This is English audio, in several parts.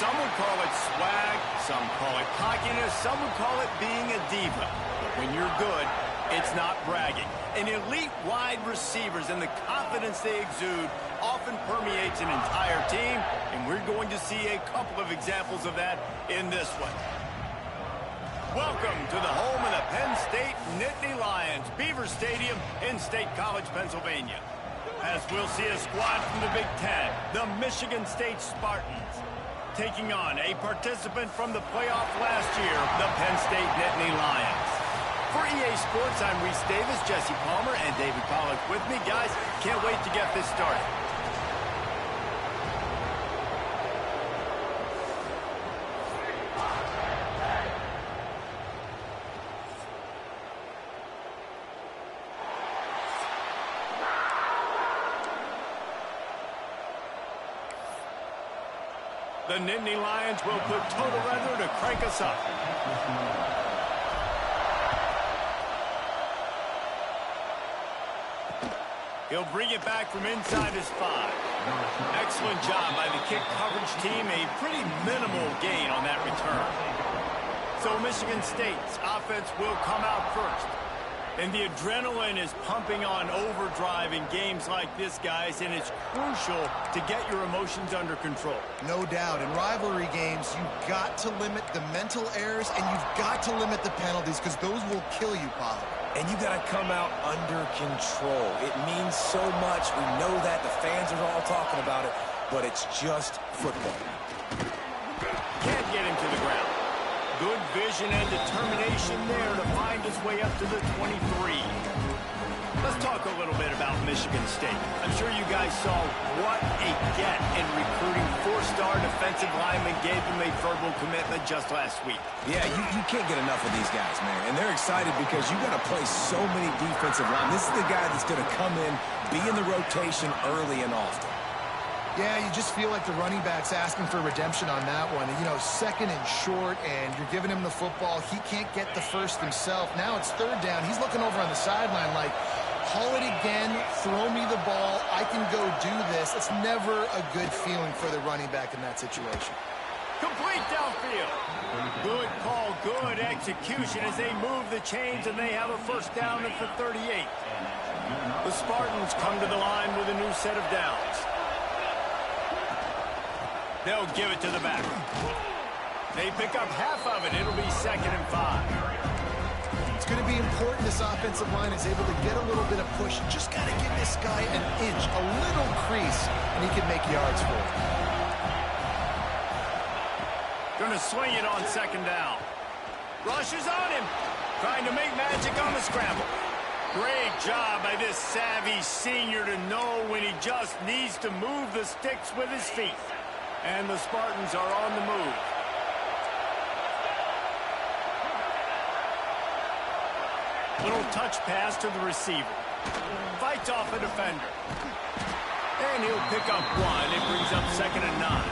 Some would call it swag, some call it cockiness, some would call it being a diva. But when you're good, it's not bragging. And elite wide receivers and the confidence they exude often permeates an entire team, and we're going to see a couple of examples of that in this one. Welcome to the home of the Penn State Nittany Lions, Beaver Stadium in State College, Pennsylvania. As we'll see a squad from the Big Ten, the Michigan State Spartans, taking on a participant from the playoff last year, the Penn State Nittany Lions. For EA Sports, I'm Reese Davis, Jesse Palmer, and David Pollack with me. Guys, can't wait to get this started. The Nittany Lions will put total leather to crank us up. He'll bring it back from inside his 5. Excellent job by the kick coverage team. A pretty minimal gain on that return. So Michigan State's offense will come out first. And the adrenaline is pumping on overdrive in games like this, guys, and it's crucial to get your emotions under control. No doubt. In rivalry games, you've got to limit the mental errors, and you've got to limit the penalties, because those will kill you, Pollard. And you got to come out under control. It means so much. We know that. The fans are all talking about it, but it's just football. Can't get him to the ground. Good vision and determination there to find his way up to the 23. Let's talk a little bit about Michigan State. I'm sure you guys saw what a get in recruiting. 4-star defensive lineman gave them a verbal commitment just last week. Yeah, you can't get enough of these guys, man. And they're excited because you got to play so many defensive line. This is the guy that's going to come in, be in the rotation early and often. Yeah, you just feel like the running back's asking for redemption on that one. You know, second and short, and you're giving him the football. He can't get the first himself. Now it's third down. He's looking over on the sideline like, call it again, throw me the ball, I can go do this. It's never a good feeling for the running back in that situation. Complete downfield. Good call, good execution as they move the chains, and they have a first down at the 38. The Spartans come to the line with a new set of downs. They'll give it to the back. They pick up half of it. It'll be 2nd and 5. It's going to be important this offensive line is able to get a little bit of push. Just got to give this guy an inch, a little crease, and he can make yards for it. Going to swing it on 2nd down. Rushes on him. Trying to make magic on the scramble. Great job by this savvy senior to know when he just needs to move the sticks with his feet. And the Spartans are on the move. Little touch pass to the receiver. Fights off a defender. And he'll pick up 1. It brings up 2nd and 9.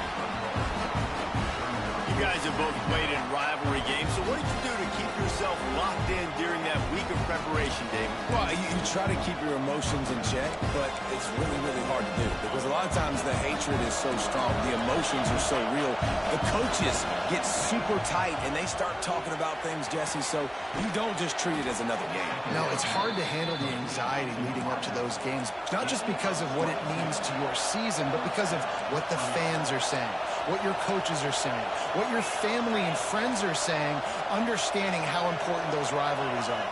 You guys have both played in rivalry games, so what did you do to keep yourself locked in during that week of preparation, David? Well, you try to keep your emotions in check, but it's really, really hard to do because a lot of times the hatred is so strong. The emotions are so real. The coaches get super tight, and they start talking about things, Jesse, so you don't just treat it as another game. No, it's hard to handle the anxiety leading up to those games, not just because of what it means to your season, but because of what the fans are saying, what your coaches are saying, what your family and friends are saying, understanding how important those rivalries are.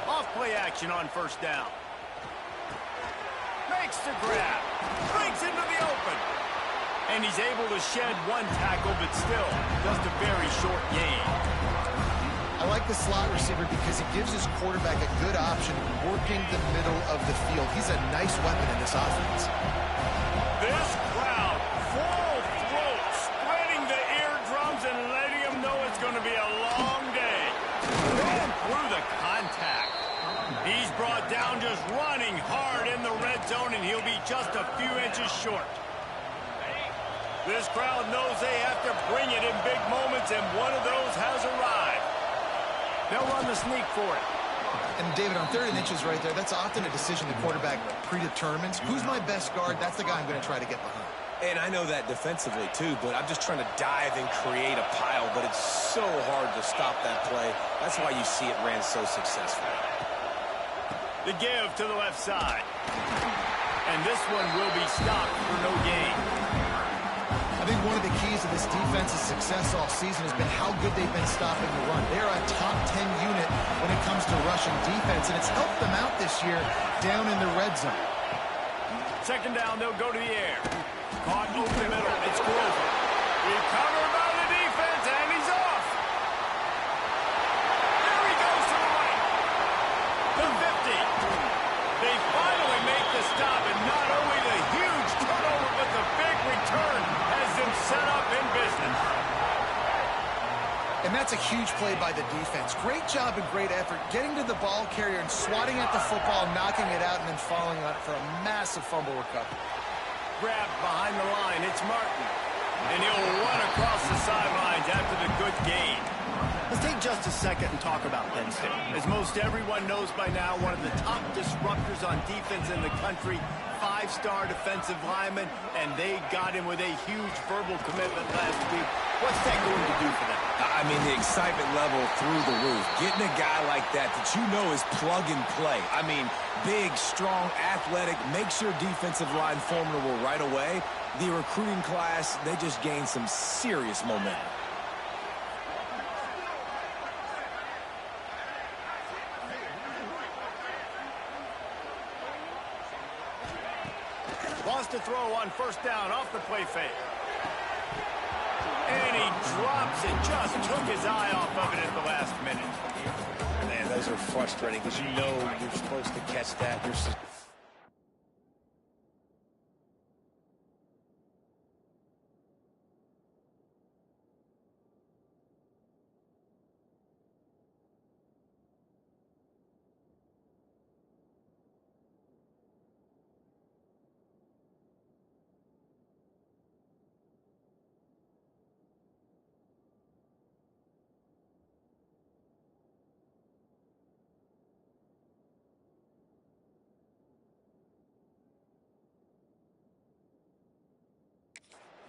Off play action on 1st down. Makes the grab. Breaks into the open. And he's able to shed 1 tackle, but still just a very short gain. I like the slot receiver because he gives his quarterback a good option working the middle of the field. He's a nice weapon in this offense. This crowd, full throat, spreading the eardrums and letting them know it's going to be a long day. Going through the contact. He's brought down just running hard in the red zone, and he'll be just a few inches short. This crowd knows they have to bring it in big moments, and one of those has arrived. They'll run the sneak for it. And, David, on 3rd and inches right there, that's often a decision the quarterback predetermines. Who's my best guard? That's the guy I'm going to try to get behind. And I know that defensively, too, but I'm just trying to dive and create a pile, but it's so hard to stop that play. That's why you see it ran so successful. The give to the left side. And this one will be stopped for no gain. I think one of the keys to this defense's success all season has been how good they've been stopping the run. They're a top 10 unit when it comes to rushing defense, and it's helped them out this year down in the red zone. Second down, they'll go to the air. Caught over the middle. It's Grover. Recovered by the defense, and he's off. There he goes to the right. The 50. They finally make the stop, and not only the huge turnover, but the big return has them set up in business. And that's a huge play by the defense. Great job and great effort getting to the ball carrier and swatting at the football, knocking it out, and then falling on it for a massive fumble recovery. Grabbed behind the line. It's Martin. And he'll run across the sidelines after the good gain. Let's take just a second and talk about Penn State. As most everyone knows by now, one of the top disruptors on defense in the country, five-star defensive lineman, and they got him with a huge verbal commitment last week. What's that going to do for them? I mean, the excitement level through the roof. Getting a guy like that you know is plug and play. I mean, big, strong, athletic, makes your defensive line formidable right away. The recruiting class, they just gained some serious momentum. Wants to throw on first down off the play fake. And he drops it. Just took his eye off of it at the last minute. Man, those are frustrating because you know you're supposed to catch that.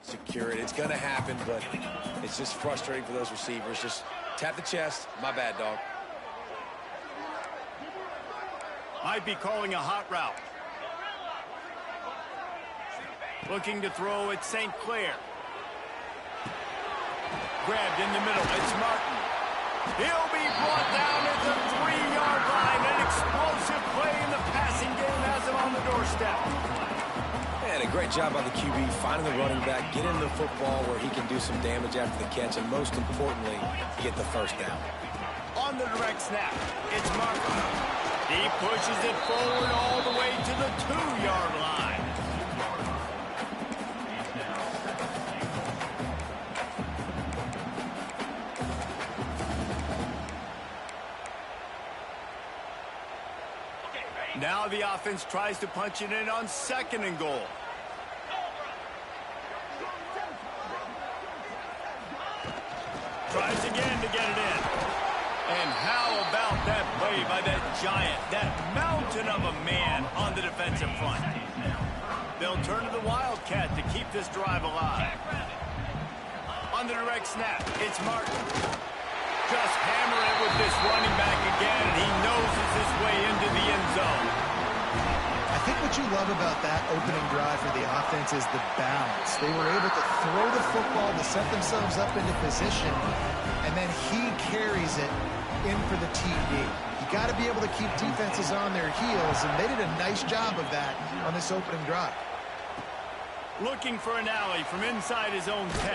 Secure it. It's going to happen, but it's just frustrating for those receivers. Just tap the chest. My bad, dog. Might be calling a hot route. Looking to throw at St. Clair. Grabbed in the middle. It's Martin. He'll be brought down at the 3-yard line. An explosive play in the passing game has him on the doorstep. And a great job by the QB, finding the running back, get him the football where he can do some damage after the catch, and most importantly, get the first down. On the direct snap, it's Martin. He pushes it forward all the way to the 2-yard line. Now the offense tries to punch it in on 2nd and goal. Tries again to get it in. And how about that play by that giant, that mountain of a man on the defensive front? They'll turn to the Wildcat to keep this drive alive. On the direct snap, it's Martin. Just hammer it with this running back again, and he noses his way into the end zone. I think what you love about that opening drive for the offense is the balance. They were able to throw the football to set themselves up into position, and then he carries it in for the TD. You got to be able to keep defenses on their heels, and they did a nice job of that on this opening drive. Looking for an alley from inside his own 10.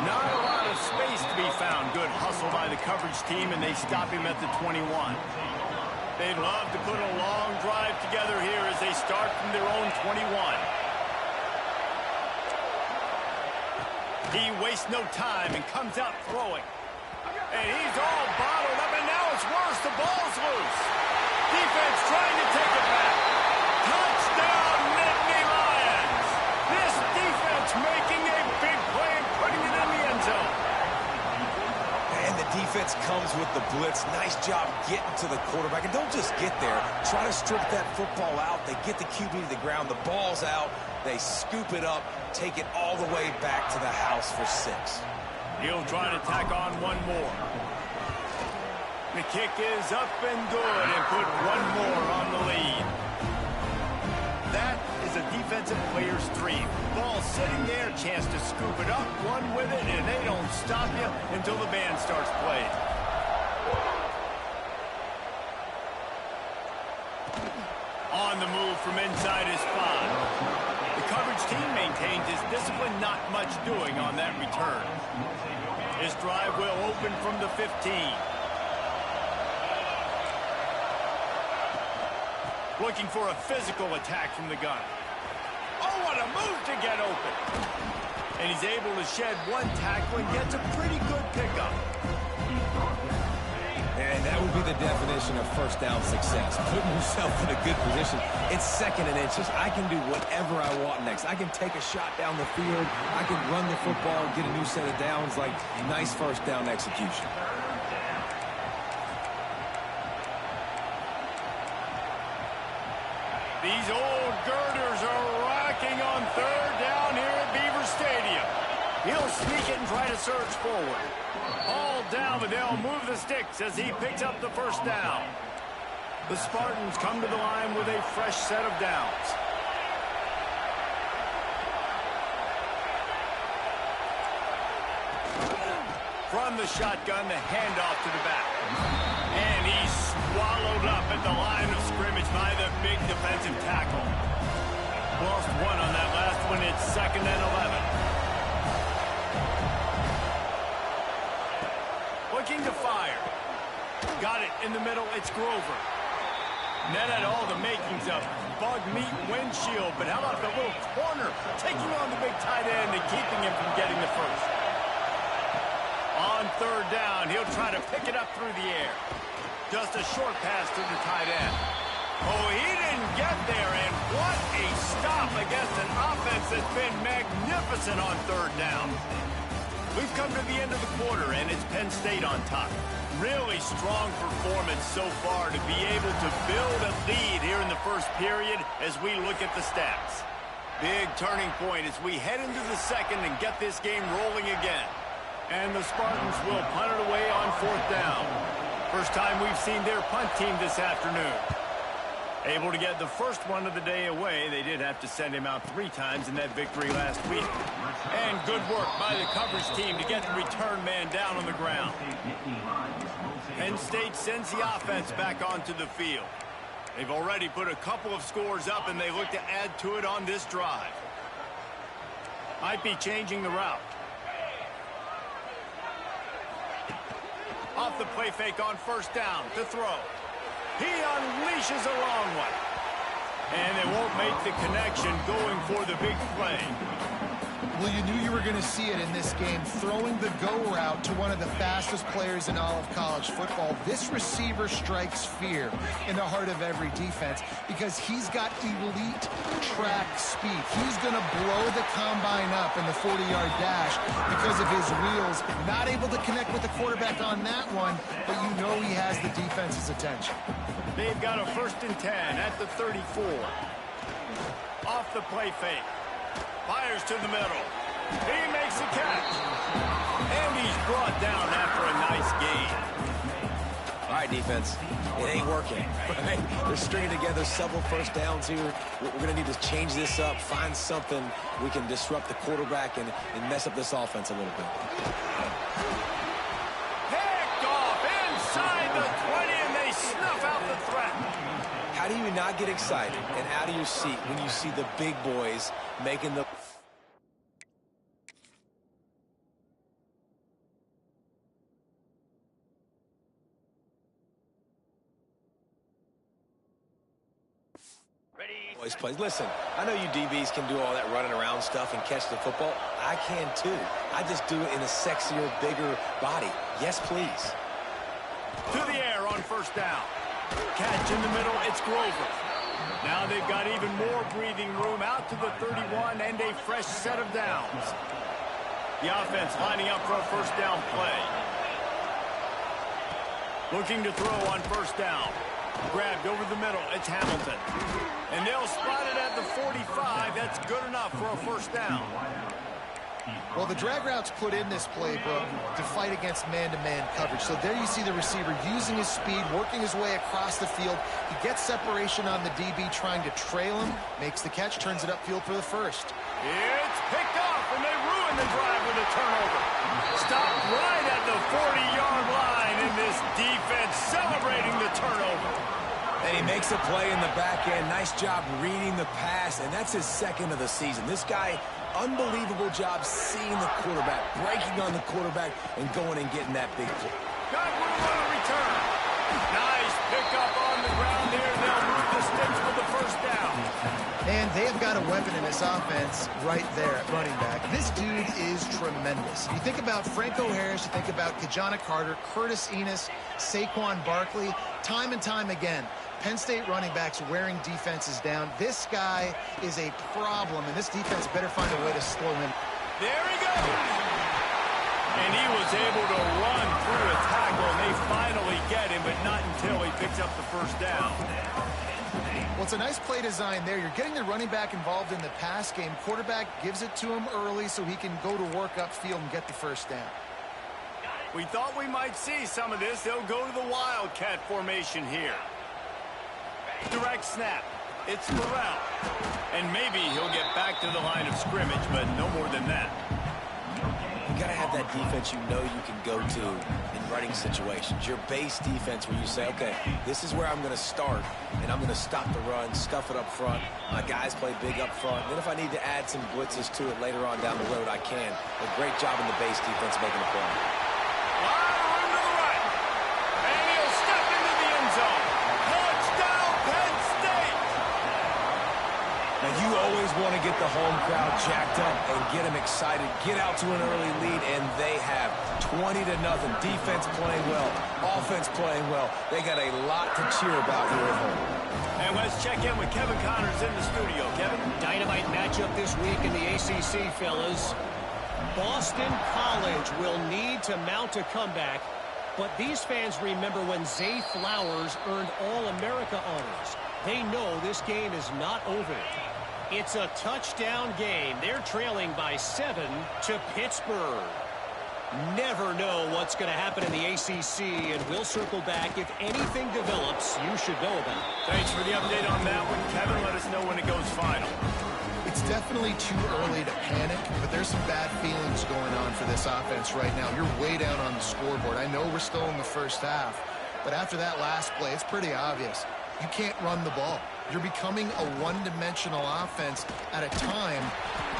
Not a lot of space to be found. Good hustle by the coverage team, and they stop him at the 21. They'd love to put a long drive together here as they start from their own 21. He wastes no time and comes out throwing. And he's all bottled up, and now it's worse. The ball's loose. Defense trying to take it back. Touchdown, Nittany Lions. This defense making a big play and putting it in the end zone. And the defense comes with the blitz. Nice job getting to the quarterback. And don't just get there. Try to strip that football out. They get the QB to the ground. The ball's out. They scoop it up, take it all the way back to the house for 6. He'll try to tack on one more. The kick is up and good and put one more on the lead. That is a defensive player's dream. Ball sitting there, chance to scoop it up, one with it, and they don't stop you until the band starts playing. On the move from inside his spot. The coverage team maintains his discipline, not much doing on that return. His drive will open from the 15. Looking for a physical attack from the gun. Oh, what a move to get open. And he's able to shed one tackle and gets a pretty good pickup. And that would be the definition of first down success. Putting yourself in a good position. It's 2nd and inches. I can do whatever I want next. I can take a shot down the field. I can run the football, get a new set of downs. Like, nice first down execution. These old girders are rocking on 3rd down here at Beaver Stadium. He'll sneak it and try to surge forward. All down, but they'll move the sticks as he picks up the first down. The Spartans come to the line with a fresh set of downs. From the shotgun, the handoff to the back. And he's swallowed up at the line of scrimmage by the big defensive tackle. Lost one on that last one. It's 2nd and 11. Looking to fire. Got it in the middle. It's Grover. Net had all the makings of bug meat windshield, but how about the little corner taking on the big tight end and keeping him from getting the first? On 3rd down, he'll try to pick it up through the air. Just a short pass to the tight end. Oh, he didn't get there, and what a stop against an offense that's been magnificent on 3rd down. We've come to the end of the quarter, and it's Penn State on top. Really strong performance so far to be able to build a lead here in the first period as we look at the stats. Big turning point as we head into the 2nd and get this game rolling again. And the Spartans will punt it away on 4th down. First time we've seen their punt team this afternoon. Able to get the first one of the day away. They did have to send him out 3 times in that victory last week. And good work by the coverage team to get the return man down on the ground. Penn State sends the offense back onto the field. They've already put a couple of scores up, and they look to add to it on this drive. Might be changing the route. Off the play fake on 1st down to throw. He unleashes a long one. And they won't make the connection going for the big play. Well, you knew you were going to see it in this game, throwing the go route to one of the fastest players in all of college football. This receiver strikes fear in the heart of every defense because he's got elite track speed. He's going to blow the combine up in the 40-yard dash because of his wheels. Not able to connect with the quarterback on that one, but you know he has the defense's attention. They've got a 1st and 10 at the 34. Off the play fake. Fires to the middle. He makes a catch. And he's brought down after a nice gain. All right, defense. It ain't working. Right? They're stringing together several first downs here. We're going to need to change this up, find something we can disrupt the quarterback and mess up this offense a little bit. Picked off inside the 20, and they snuff out the threat. How do you not get excited and out of your seat when you see the big boys making the... boys plays? Listen, I know you DBs can do all that running around stuff and catch the football. I can too. I just do it in a sexier, bigger body. Yes, please. To the air on 1st down. Catch in the middle, it's Grover. Now they've got even more breathing room out to the 31 and a fresh set of downs. The offense lining up for a 1st down play. Looking to throw on first down. Grabbed over the middle. It's Hamilton. And they'll spot it at the 45. That's good enough for a first down. Well, the drag route's put in this playbook to fight against man-to-man coverage. So there you see the receiver using his speed, working his way across the field. He gets separation on the DB trying to trail him, makes the catch, turns it upfield for the first. It's picked off, and they ruin the drive with a turnover. Stopped right at the 40-yard line, and this defense celebrating the turnover. And he makes a play in the back end. Nice job reading the pass, and that's his second of the season. This guy, unbelievable job seeing the quarterback, breaking on the quarterback, and going and getting that big play. Got one on a return. Nice pickup on the ground there. They'll move the sticks for the first down. And they have got a weapon in this offense right there at running back. This dude is tremendous. You think about Franco Harris, you think about Kajana Carter, Curtis Enos, Saquon Barkley, time and time again. Penn State running backs wearing defenses down. This guy is a problem, and this defense better find a way to slow him. There he goes. And he was able to run through a tackle, and they finally get him, but not until he picks up the first down. Well, it's a nice play design there. You're getting the running back involved in the pass game. Quarterback gives it to him early so he can go to work upfield and get the first down. We thought we might see some of this. They'll go to the Wildcat formation here. Direct snap. It's Burrell. And maybe he'll get back to the line of scrimmage, but no more than that. You got to have that defense you know you can go to in running situations. Your base defense where you say, okay, this is where I'm going to start, and I'm going to stop the run, stuff it up front. My guys play big up front. Then if I need to add some blitzes to it later on down the road, I can. A great job in the base defense making a play. Room to the right. And he'll step into the end zone. Touchdown, Penn State! Now, you always want to get the home crowd jacked up and get them excited, get out to an early lead, and they have 20-0. Defense playing well, offense playing well. They got a lot to cheer about here at home. And let's check in with Kevin Connors in the studio. Kevin? Dynamite matchup this week in the ACC, fellas. Boston College will need to mount a comeback, but these fans remember when Zay Flowers earned All-America honors. They know this game is not over. It's a touchdown game. They're trailing by 7 to Pittsburgh. Never know what's going to happen in the ACC, and we'll circle back. If anything develops, you should know about it. Thanks for the update on that one, Kevin. Let us know when it goes final. It's definitely too early to panic, but there's some bad feelings going on for this offense right now. You're way down on the scoreboard. I know we're still in the first half, but after that last play, it's pretty obvious. You can't run the ball. You're becoming a one-dimensional offense at a time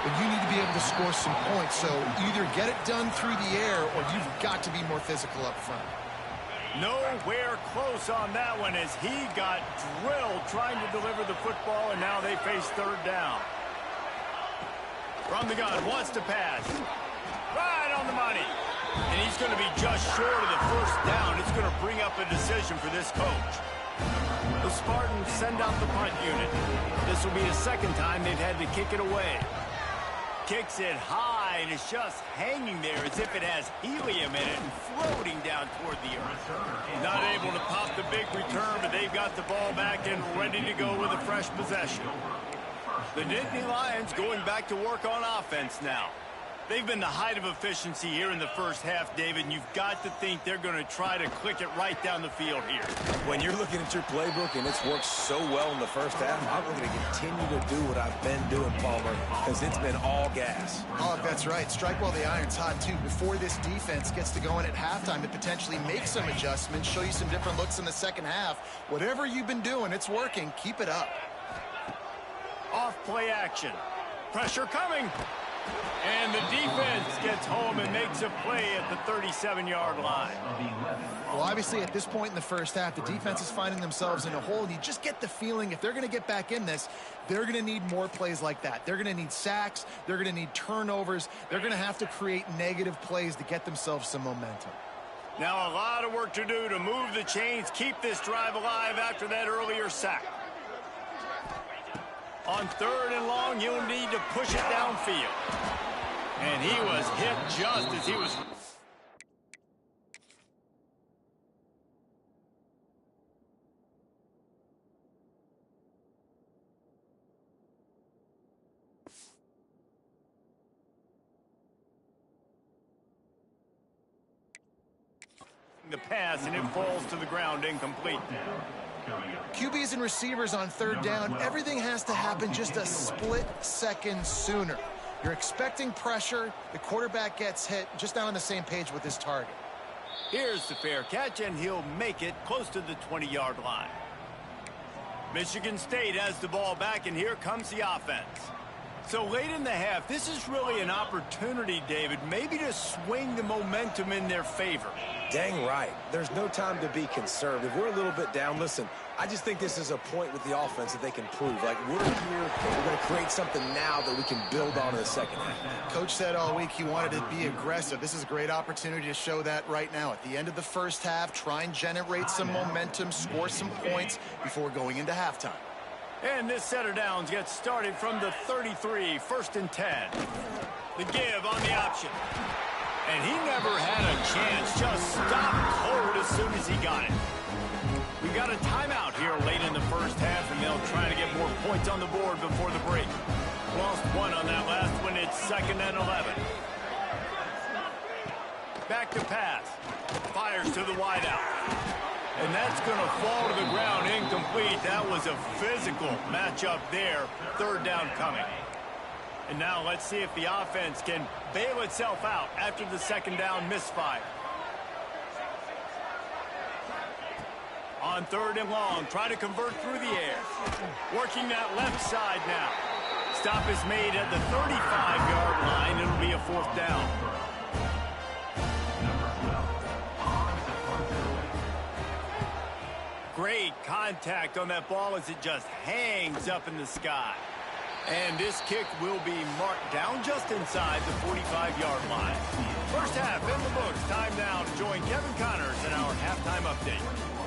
when you need to be able to score some points. So either get it done through the air or you've got to be more physical up front. Nowhere close on that one as he got drilled trying to deliver the football, and now they face third down. From the gun, wants to pass. Right on the money. And he's going to be just short of the first down. It's going to bring up a decision for this coach. The Spartans send out the punt unit. This will be the second time they've had to kick it away. Kicks it high, and it's just hanging there as if it has helium in it and floating down toward the earth. Not able to pop the big return, but they've got the ball back and ready to go with a fresh possession. The Nittany Lions going back to work on offense now. They've been the height of efficiency here in the first half, David, and you've got to think they're going to try to click it right down the field here. When you're looking at your playbook and it's worked so well in the first half, I'm going to continue to do what I've been doing, Palmer, because it's been all gas. Oh, that's right. Strike while the iron's hot, too. Before this defense gets to going at halftime, it potentially makes some adjustments, show you some different looks in the second half. Whatever you've been doing, it's working. Keep it up. Off play action. Pressure coming. And the defense gets home and makes a play at the 37-yard line. Well, obviously, at this point in the first half, the defense is finding themselves in a hole. You just get the feeling if they're going to get back in this, they're going to need more plays like that. They're going to need sacks. They're going to need turnovers. They're going to have to create negative plays to get themselves some momentum. Now a lot of work to do to move the chains, keep this drive alive after that earlier sack. On third and long, you'll need to push it downfield. And he was hit just as he was... the pass, and it falls to the ground incomplete. QBs and receivers on third down, everything has to happen just a split second sooner. You're expecting pressure, the quarterback gets hit, just not on the same page with his target. Here's the fair catch, and he'll make it close to the 20-yard line. Michigan State has the ball back, and here comes the offense. So late in the half, this is really an opportunity, David, maybe to swing the momentum in their favor. Dang right. There's no time to be conservative. We're a little bit down. Listen, I just think this is a point with the offense that they can prove. Like, we're here, we're going to create something now that we can build on in the second half. Coach said all week he wanted to be aggressive. This is a great opportunity to show that right now. At the end of the first half, try and generate some momentum, score some points before going into halftime. And this set of downs gets started from the 33, 1st and 10. The give on the option. And he never had a chance, just stopped cold as soon as he got it. We got a timeout here late in the first half, and they'll try to get more points on the board before the break. Lost one on that last one. It's 2nd and 11. Back to pass. Fires to the wideout. And that's going to fall to the ground incomplete. That was a physical matchup there. 3rd down coming. And now let's see if the offense can bail itself out after the 2nd down misfire. On 3rd and long, trying to convert through the air. Working that left side now. Stop is made at the 35-yard line. It'll be a 4th down. Great contact on that ball as it just hangs up in the sky. And this kick will be marked down just inside the 45-yard line. First half in the books. Time now to join Kevin Connors in our halftime update.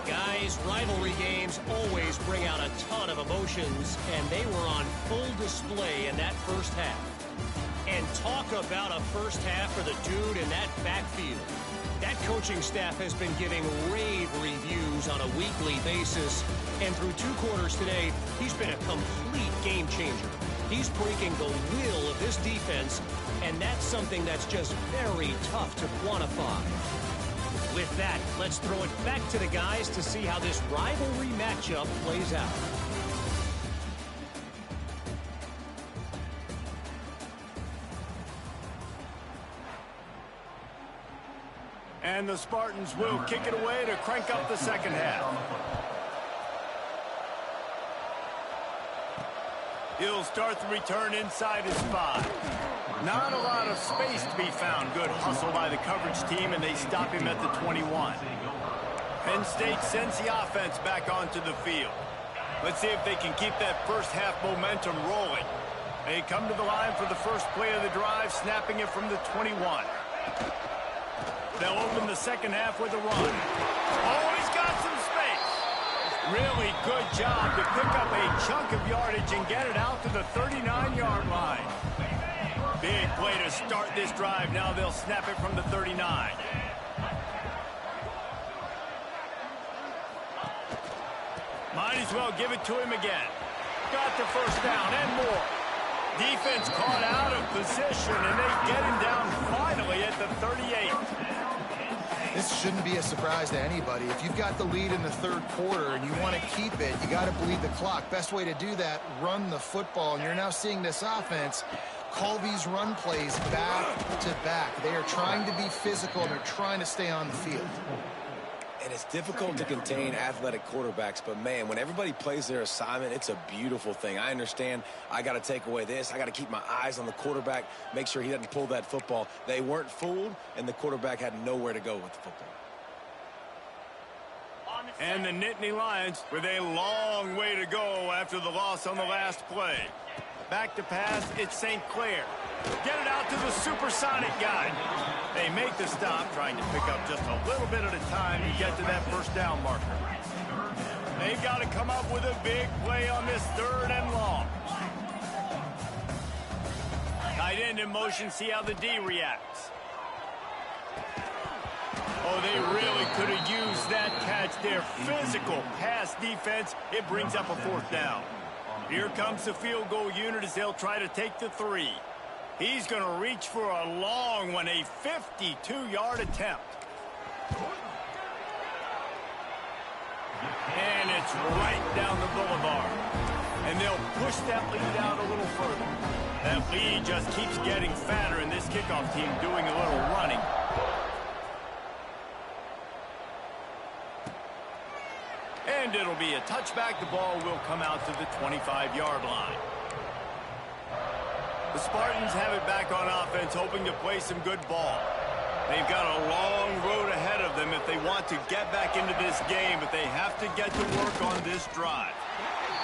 Guys, rivalry games always bring out a ton of emotions, and they were on full display in that first half. And talk about a first half for the dude in that backfield. That coaching staff has been giving rave reviews on a weekly basis, and through 2 quarters today, he's been a complete game changer. He's breaking the will of this defense, and that's something that's just very tough to quantify. With that, let's throw it back to the guys to see how this rivalry matchup plays out. And the Spartans will kick it away to crank up the second half. He'll start the return inside his 5. Not a lot of space to be found. Good hustle by the coverage team, and they stop him at the 21. Penn State sends the offense back onto the field. Let's see if they can keep that first half momentum rolling. They come to the line for the first play of the drive, snapping it from the 21. They'll open the second half with a run. Oh, he's got some space. Really good job to pick up a chunk of yardage and get it out to the 39-yard line. Big play to start this drive. Now they'll snap it from the 39. Might as well give it to him again. Got the first down and more. Defense caught out of position, and they get him down finally at the 38. This shouldn't be a surprise to anybody. If you've got the lead in the 3rd quarter and you want to keep it, you got to bleed the clock. Best way to do that, run the football. And you're now seeing this offense call these run plays back to back. They are trying to be physical, and they're trying to stay on the field. And it's difficult to contain athletic quarterbacks, but man, when everybody plays their assignment, it's a beautiful thing. I understand I got to take away this. I got to keep my eyes on the quarterback, make sure he doesn't pull that football. They weren't fooled, and the quarterback had nowhere to go with the football. And the Nittany Lions with a long way to go after the loss on the last play. Back to pass, it's St. Clair. Get it out to the supersonic guy. They make the stop, trying to pick up just a little bit at a time to get to that first down marker. They've got to come up with a big play on this 3rd and long. Tight end in motion, see how the D reacts. Oh, they really could have used that catch there. Physical pass defense. It brings up a 4th down. Here comes the field goal unit as they'll try to take the 3. He's going to reach for a long one, a 52-yard attempt. It's right down the boulevard. And they'll push that lead out a little further. That lead just keeps getting fatter, and this kickoff team doing a little running. And it'll be a touchback. The ball will come out to the 25-yard line. The Spartans have it back on offense, hoping to play some good ball. They've got a long road ahead of them if they want to get back into this game, but they have to get to work on this drive.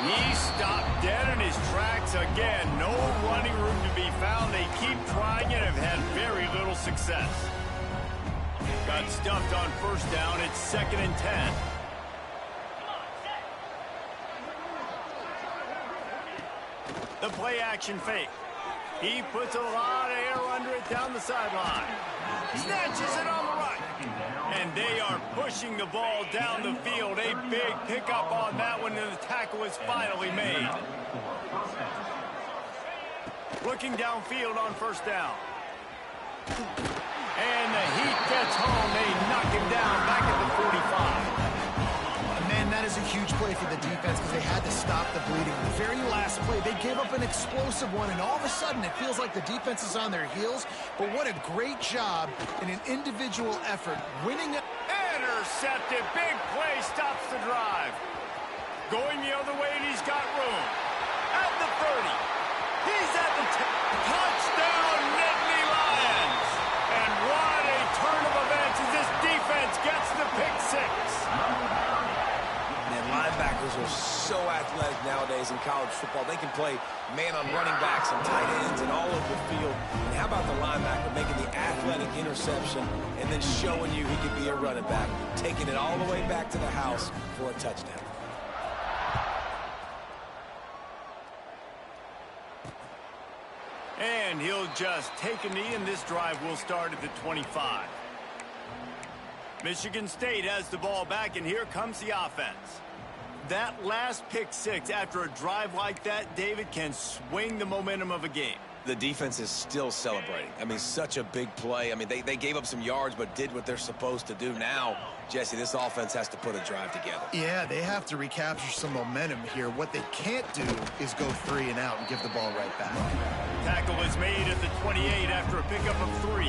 He stopped dead in his tracks again. No running room to be found. They keep trying and have had very little success. Got stuffed on first down. It's 2nd and 10. The play action fake. He puts a lot of air under it down the sideline. Snatches it on the right. And they are pushing the ball down the field. A big pickup on that one, and the tackle is finally made. Looking downfield on first down. And the heat gets home. They knock him down back at the 45. Man, that is a huge play for the defense because they had to stop the bleeding. The very last play, they gave up an explosive one, and all of a sudden it feels like the defense is on their heels. But what a great job in an individual effort winning. Intercepted. Big play stops the drive. Going the other way, and he's got room. At the 30. He's at the touchdown, Nittany Lions. And what a turn of events as this defense gets the pick six. Linebackers are so athletic nowadays in college football. They can play man on running backs and tight ends and all over the field. And how about the linebacker making the athletic interception and then showing you he could be a running back, taking it all the way back to the house for a touchdown. And he'll just take a knee, and this drive will start at the 25. Michigan State has the ball back, and here comes the offense. That last pick six after a drive like that, David, can swing the momentum of a game. The defense is still celebrating. I mean, such a big play. I mean, they gave up some yards but did what they're supposed to do. Now, Jesse, this offense has to put a drive together. Yeah, they have to recapture some momentum here. What they can't do is go 3 and out and give the ball right back. Tackle is made at the 28 after a pickup of 3.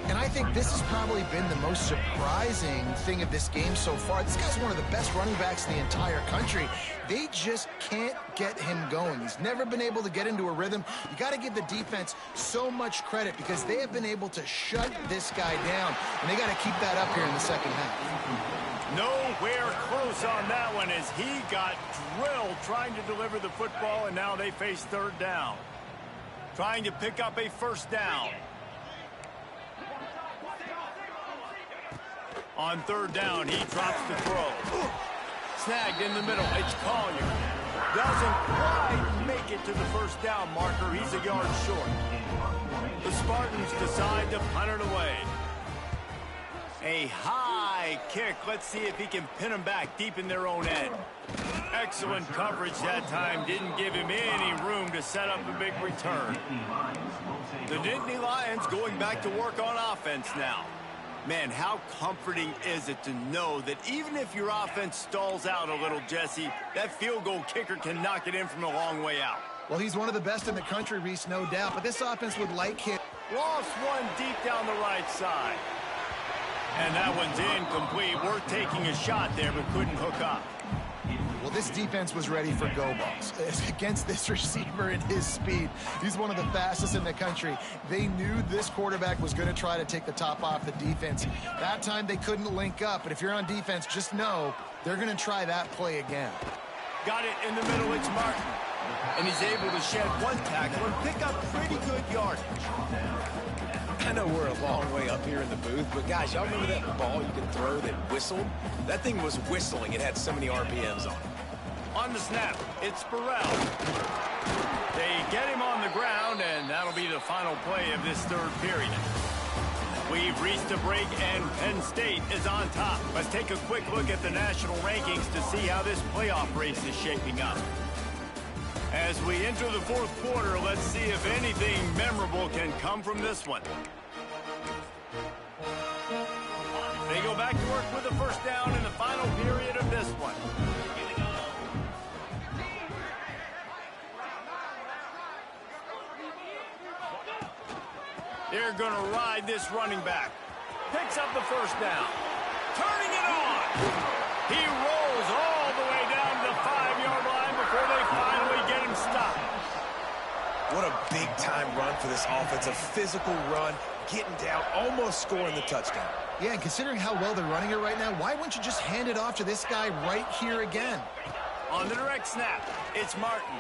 And I think this has probably been the most surprising thing of this game so far. This guy's one of the best running backs in the entire country. They just can't get him going. He's never been able to get into a rhythm. You got to give the defense so much credit because they have been able to shut this guy down. And they got to keep that up here in the second half. Nowhere close on that one as he got drilled trying to deliver the football, and now they face third down. Trying to pick up a first down. On third down, he drops the throw. Snagged in the middle. It's Collier. Doesn't quite make it to the first down marker. He's a yard short. The Spartans decide to punt it away. A high kick. Let's see if he can pin them back deep in their own end. Excellent coverage that time. Didn't give him any room to set up a big return. The Nittany Lions going back to work on offense now. Man, how comforting is it to know that even if your offense stalls out a little, Jesse, that field goal kicker can knock it in from a long way out. Well, he's one of the best in the country, Reese, no doubt, but this offense would like him. Lost one deep down the right side. And that one's incomplete. Worth taking a shot there, but couldn't hook up. Well, this defense was ready for go balls against this receiver and his speed. He's one of the fastest in the country. They knew this quarterback was going to try to take the top off the defense. That time they couldn't link up, but if you're on defense, just know they're going to try that play again. Got it in the middle. It's Martin. And he's able to shed one tackle and pick up pretty good yardage. I know we're a long way up here in the booth, but guys, y'all remember that ball you can throw that whistled? That thing was whistling. It had so many RPMs on it. On the snap, it's Burrell. They get him on the ground, and that'll be the final play of this third period. We've reached a break, and Penn State is on top. Let's take a quick look at the national rankings to see how this playoff race is shaping up. As we enter the fourth quarter, let's see if anything memorable can come from this one. They go back to work with a first down in the final period of this one. They're going to ride this running back. Picks up the first down. Turning it on. He rolls all the way down to the 5-yard line before they finally get him stopped. What a big-time run for this offense. A physical run, getting down, almost scoring the touchdown. Yeah, and considering how well they're running it right now, why wouldn't you just hand it off to this guy right here again? On the direct snap, it's Martin.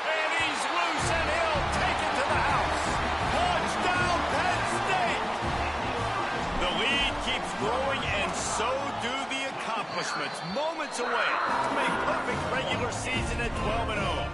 And he's loose, and he'll take it to the house. Touchdown, Penn State! The lead keeps growing, and so do the accomplishments. Moments away to make perfect regular season at 12-0.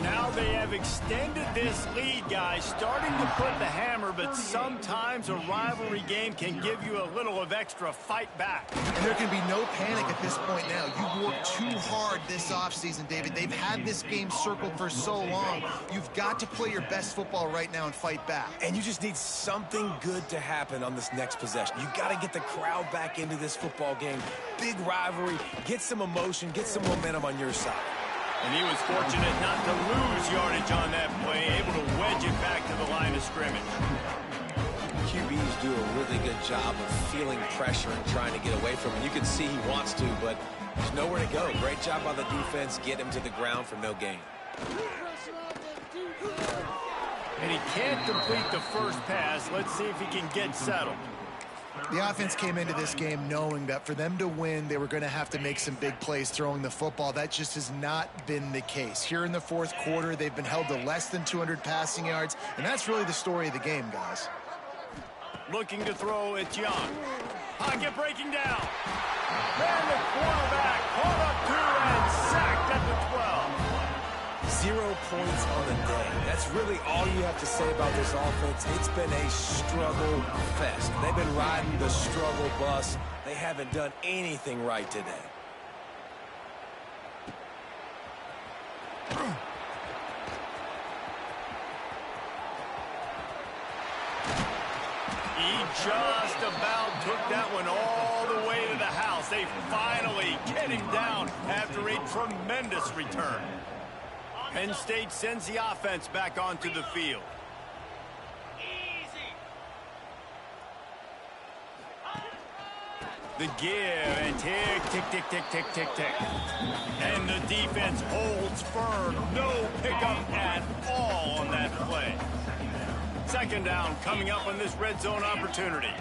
Now they have extended this lead, guys, starting to put the hammer, but sometimes a rivalry game can give you a little of extra fight back. And there can be no panic at this point now. You've worked too hard this offseason, David. They've had this game circled for so long. You've got to play your best football right now and fight back. And you just need something good to happen on this next possession. You got to get the crowd back into this football game. Big rivalry, get some emotion, get some momentum on your side. And he was fortunate not to lose yardage on that play, able to wedge it back to the line of scrimmage. QBs do a really good job of feeling pressure and trying to get away from him. You can see he wants to, but there's nowhere to go. Great job by the defense, get him to the ground for no gain. And he can't complete the first pass. Let's see if he can get settled. The offense came into this game knowing that for them to win, they were going to have to make some big plays throwing the football. That just has not been the case. Here in the fourth quarter, they've been held to less than 200 passing yards, and that's really the story of the game, guys. Looking to throw, it's Young. Pocket breaking down. And the quarterback caught up to and sacked at the 12. 0 points on the day. That's really all you have to say about this offense. It's been a struggle fest. They've been riding the struggle bus. They haven't done anything right today. He just about took that one all the way to the house. They finally get him down after a tremendous return. Penn State sends the offense back onto the field. The give and tick, tick, tick, tick, tick, tick, tick. And the defense holds firm. No pickup at all on that play. Second down coming up on this red zone opportunity.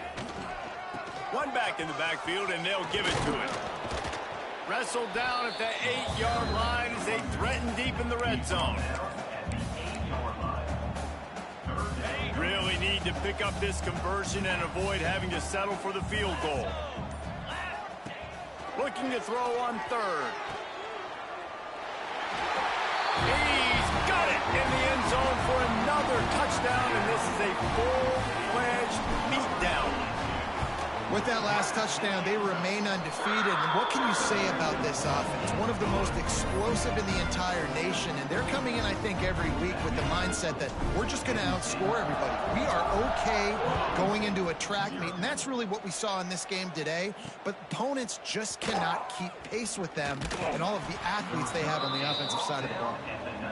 One back in the backfield, and they'll give it to it. Wrestled down at the 8-yard line as they threaten deep in the red zone. Really need to pick up this conversion and avoid having to settle for the field goal. Looking to throw on third. He's got it in the end zone for another touchdown, and this is a full-fledged beatdown. With that last touchdown, they remain undefeated. And what can you say about this offense? One of the most explosive in the entire nation. And they're coming in, I think, every week with the mindset that we're just going to outscore everybody. We are okay going into a track meet. And that's really what we saw in this game today. But opponents just cannot keep pace with them and all of the athletes they have on the offensive side of the ball.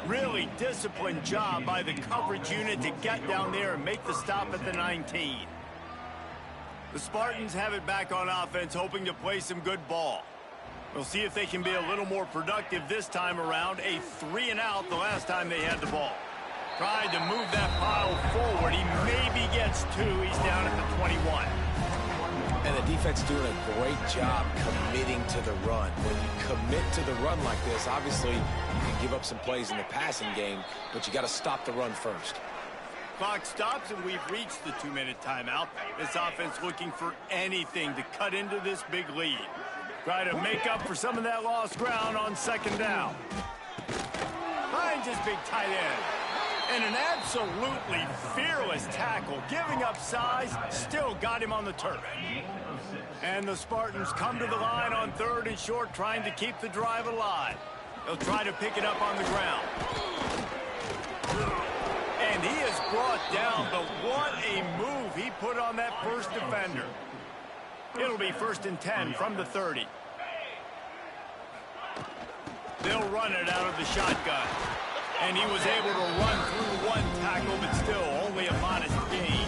Really disciplined job by the coverage unit to get down there and make the stop at the 19. The Spartans have it back on offense, hoping to play some good ball. We'll see if they can be a little more productive this time around. A 3-and-out the last time they had the ball. Tried to move that pile forward. He maybe gets 2. He's down at the 21. And the defense doing a great job committing to the run. When you commit to the run like this, obviously you can give up some plays in the passing game, but you got to stop the run first. Clock stops, and we've reached the 2-minute timeout. This offense looking for anything to cut into this big lead. Try to make up for some of that lost ground on second down. Finds his big tight end. And an absolutely fearless tackle, giving up size, still got him on the turf. And the Spartans come to the line on third and short, trying to keep the drive alive. They'll try to pick it up on the ground. And he is brought down, but what a move he put on that first defender. It'll be 1st and 10 from the 30. They'll run it out of the shotgun. And he was able to run through one tackle, but still only a modest gain.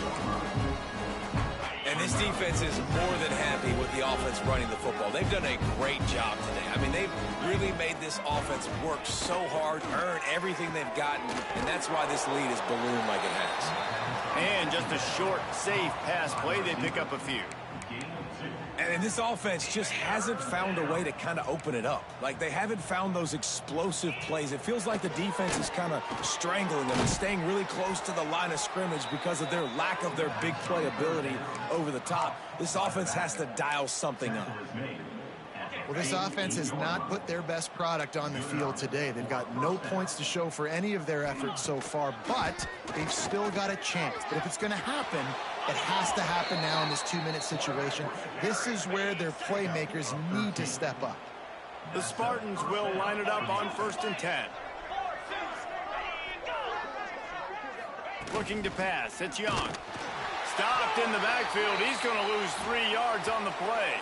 And this defense is more than happy with the offense running the football. They've done a great job today. I mean, they've really made this offense work so hard, earn everything they've gotten, and that's why this lead is ballooned like it has. And just a short, safe pass play, they pick up a few. And this offense just hasn't found a way to kind of open it up. Like, they haven't found those explosive plays. It feels like the defense is kind of strangling them and staying really close to the line of scrimmage because of their lack of their big play ability over the top. This offense has to dial something up. Well, this offense has not put their best product on the field today. They've got no points to show for any of their efforts so far, but they've still got a chance. But if it's going to happen, it has to happen now in this 2-minute situation. This is where their playmakers need to step up. The Spartans will line it up on 1st and 10. Looking to pass. It's Young. Stopped in the backfield. He's going to lose 3 yards on the play.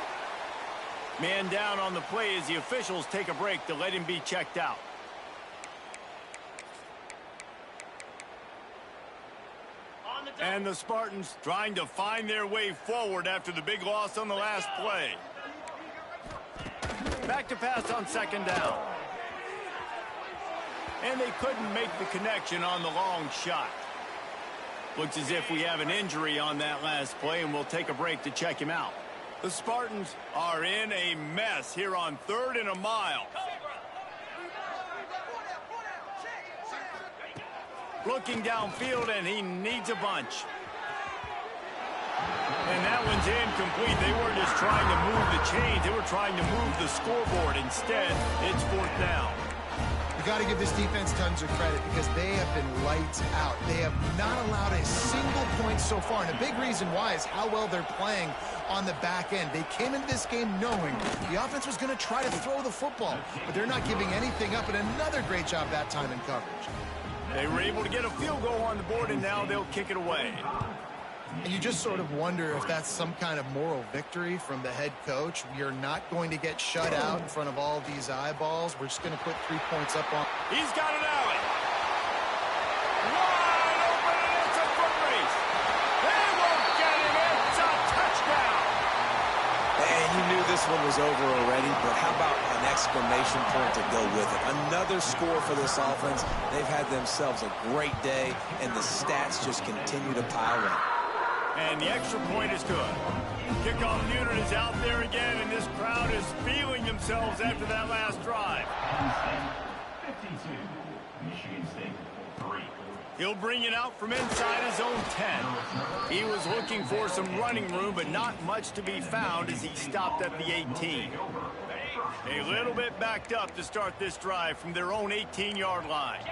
Man down on the play as the officials take a break to let him be checked out. And the Spartans trying to find their way forward after the big loss on the last play. Back to pass on 2nd down. And they couldn't make the connection on the long shot. Looks as if we have an injury on that last play, and we'll take a break to check him out. The Spartans are in a mess here on 3rd and a mile. Looking downfield, and he needs a bunch. And that one's incomplete. They weren't just trying to move the chains. They were trying to move the scoreboard. Instead, it's 4th down. You got to give this defense tons of credit because they have been lights out. They have not allowed a single point so far. And a big reason why is how well they're playing on the back end. They came into this game knowing the offense was going to try to throw the football, but they're not giving anything up. And another great job that time in coverage. They were able to get a field goal on the board, and now they'll kick it away. And you just sort of wonder if that's some kind of moral victory from the head coach. You're not going to get shut out in front of all these eyeballs. We're just going to put 3 points up on. He's got it alley. Wide open, and it's a foot race. They won't get him. It's a touchdown. And you knew this one was over already, but how about an exclamation point to go with it? Another score for this offense. They've had themselves a great day, and the stats just continue to pile up. And the extra point is good. Kickoff unit is out there again, and this crowd is feeling themselves after that last drive. He'll bring it out from inside his own 10. He was looking for some running room, but not much to be found as he stopped at the 18. A little bit backed up to start this drive from their own 18-yard line.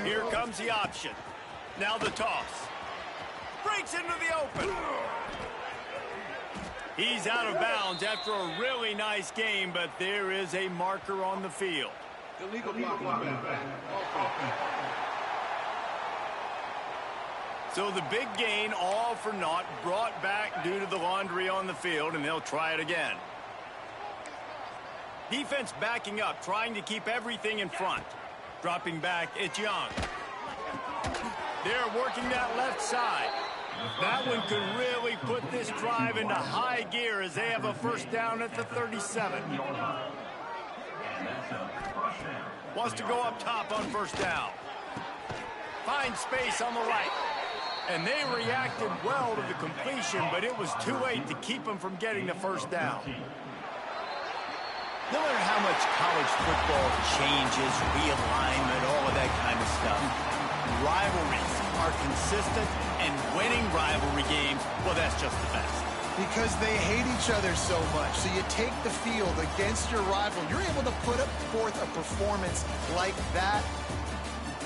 Here comes the option. Now the toss. Breaks into the open. He's out of bounds after a really nice game, but there is a marker on the field. Illegal blocking. So the big gain, all for naught, brought back due to the laundry on the field, and they'll try it again. Defense backing up, trying to keep everything in front. Dropping back, it's Young. They're working that left side. That one could really put this drive into high gear as they have a 1st down at the 37. Wants to go up top on 1st down. Finds space on the right. And they reacted well to the completion, but it was too late to keep them from getting the 1st down. No matter how much college football changes, realignment, all of that kind of stuff, rivalries are consistent, and winning rivalry games, well, that's just the best. Because they hate each other so much. So you take the field against your rival. You're able to put up forth a performance like that.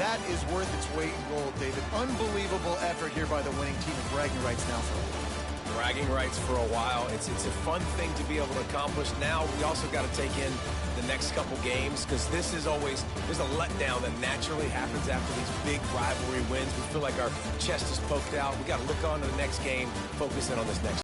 That is worth its weight in gold, David. Unbelievable effort here by the winning team, and bragging rights now for them. bragging rights for a while. It's a fun thing to be able to accomplish. Now we also got to take in the next couple games because this is always, there's a letdown that naturally happens after these big rivalry wins. We feel like our chest is poked out. We got to look on to the next game, focus in on this next